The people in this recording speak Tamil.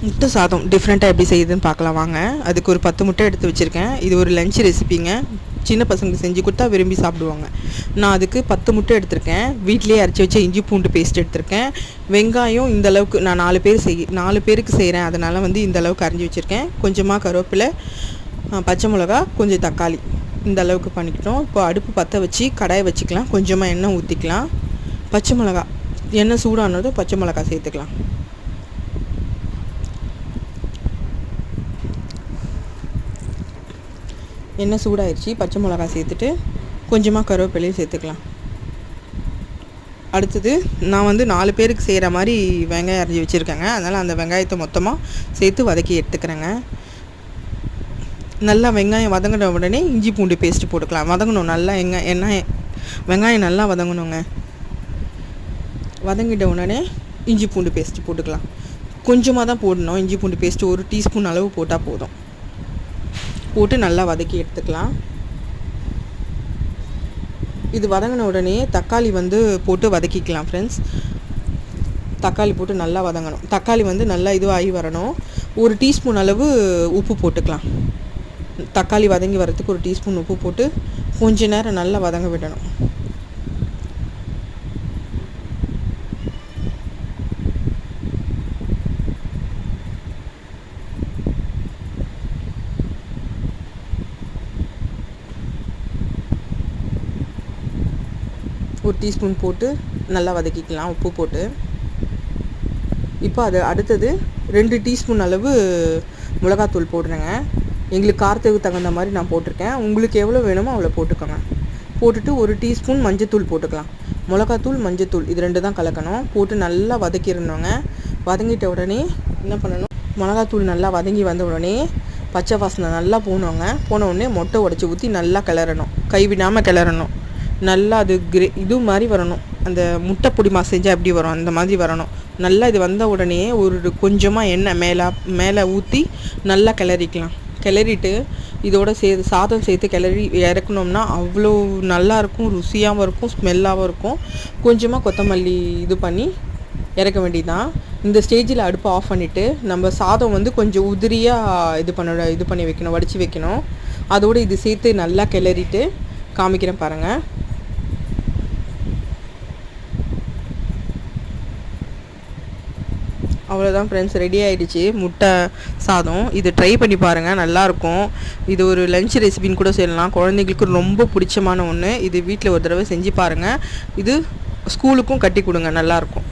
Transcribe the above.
முட்டை சாதம் டிஃப்ரெண்ட்டாக எப்படி செய்யுதுன்னு பார்க்கலாம் வாங்க. அதுக்கு ஒரு 10 முட்டை எடுத்து வச்சுருக்கேன். இது ஒரு லஞ்ச் ரெசிபிங்க. சின்ன பசங்களுக்கு செஞ்சு கொடுத்தா விரும்பி சாப்பிடுவாங்க. நான் அதுக்கு 10 முட்டை எடுத்திருக்கேன். வீட்டிலேயே அரைச்சி வச்ச இஞ்சி பூண்டு பேஸ்ட் எடுத்திருக்கேன். வெங்காயம் இந்த அளவுக்கு நான் 4 பேருக்கு செய்கிறேன், அதனால் வந்து இந்த அளவுக்கு அரைஞ்சி வச்சுருக்கேன். கொஞ்சமாக கருவேப்பிலை, பச்சை மிளகா, கொஞ்சம் தக்காளி, இந்த அளவுக்கு பண்ணிக்கிட்டோம். இப்போ அடுப்பு பற்ற வச்சு கடாயை வச்சுக்கலாம். கொஞ்சமாக எண்ணெய் ஊற்றிக்கலாம். பச்சை மிளகா, எண்ணெய் சூடானதும் பச்சை மிளகா சேர்த்துக்கலாம். எண்ணெய் சூடாகிடுச்சு. பச்சை மிளகா சேர்த்துட்டு கொஞ்சமாக கருவேப்பிலையும் சேர்த்துக்கலாம். அடுத்தது நான் வந்து 4 பேருக்கு செய்கிற மாதிரி வெங்காயம் அரைஞ்சி வச்சுருக்கேங்க. அதனால் அந்த வெங்காயத்தை மொத்தமாக சேர்த்து வதக்கி எடுத்துக்கிறேங்க. நல்லா வெங்காயம் வதங்கின உடனே இஞ்சி பூண்டு பேஸ்ட்டு போட்டுக்கலாம். வதங்கணும் நல்லா, வெங்காயம் நல்லா வதங்கணுங்க. வதங்கிட்ட உடனே இஞ்சி பூண்டு பேஸ்ட்டு போட்டுக்கலாம். கொஞ்சமாக தான் போடணும். இஞ்சி பூண்டு பேஸ்ட்டு 1 டீஸ்பூன் அளவு போட்டால் போதும். போட்டு நல்லா வதக்கி எடுத்துக்கலாம். இது வதங்கின உடனே தக்காளி வந்து போட்டு வதக்கிக்கலாம் ஃப்ரெண்ட்ஸ். தக்காளி போட்டு நல்லா வதங்கணும். தக்காளி வந்து நல்லா இதுவாகி வரணும். 1 டீஸ்பூன் அளவு உப்பு போட்டுக்கலாம். தக்காளி வதங்கி வரத்துக்கு 1 டீஸ்பூன் உப்பு போட்டு கொஞ்ச நேரம் நல்லா வதங்க விடணும். ஒரு டீஸ்பூன் போட்டு நல்லா வதக்கிக்கலாம் உப்பு போட்டு. இப்போ அது அடுத்தது 2 டீஸ்பூன் அளவு மிளகாத்தூள் போடுறேங்க. எங்களுக்கு காரத்துக்கு தகுந்த மாதிரி நான் போட்டிருக்கேன். உங்களுக்கு எவ்வளோ வேணுமோ அவ்வளோ போட்டுக்கோங்க. போட்டுட்டு 1 டீஸ்பூன் மஞ்சத்தூள் போட்டுக்கலாம். மிளகாத்தூள், மஞ்சத்தூள் இது 2 தான் கலக்கணும். போட்டு நல்லா வதக்கிடணுங்க. வதங்கிட்ட உடனே என்ன பண்ணணும், மிளகாத்தூள் நல்லா வதங்கி வந்த உடனே பச்சை வாசனை நல்லா போனோங்க. போன உடனே மொட்டை உடச்சி ஊற்றி நல்லா கிளறணும். கைவிடாமல் கிளறணும். நல்லா அது இது மாதிரி வரணும். அந்த முட்டை பொடிமா செஞ்சால் எப்படி வரும் அந்த மாதிரி வரணும். நல்லா இது வந்த உடனே ஒரு கொஞ்சமாக எண்ணெய் மேலே ஊற்றி நல்லா கிளறிக்கலாம். கிளறிட்டு இதோட சாதம் சேர்த்து கிளறி இறக்கணும்னா அவ்வளோ நல்லாயிருக்கும், ருசியாகவும் இருக்கும், ஸ்மெல்லாகவும் இருக்கும். கொஞ்சமாக கொத்தமல்லி இது பண்ணி இறக்க வேண்டியதுதான். இந்த ஸ்டேஜில் அடுப்பை ஆஃப் பண்ணிவிட்டு நம்ம சாதம் வந்து கொஞ்சம் உதிரியாக இது பண்ணி வைக்கணும், வடித்து வைக்கணும். அதோடு இது சேர்த்து நல்லா கிளறிட்டு காமிக்கிறேன் பாருங்கள். அவ்வளோதான் ஃப்ரெண்ட்ஸ், ரெடி ஆகிடுச்சு முட்டை சாதம். இது ட்ரை பண்ணி பாருங்கள், நல்லாயிருக்கும். இது ஒரு லஞ்ச் ரெசிபின்னு கூட சொல்லலாம். குழந்தைங்களுக்கு ரொம்ப பிடிச்சமான ஒன்று. இது வீட்டில் ஒரு தடவை செஞ்சு பாருங்கள். இது ஸ்கூலுக்கும் கட்டி கொடுங்க, நல்லாயிருக்கும்.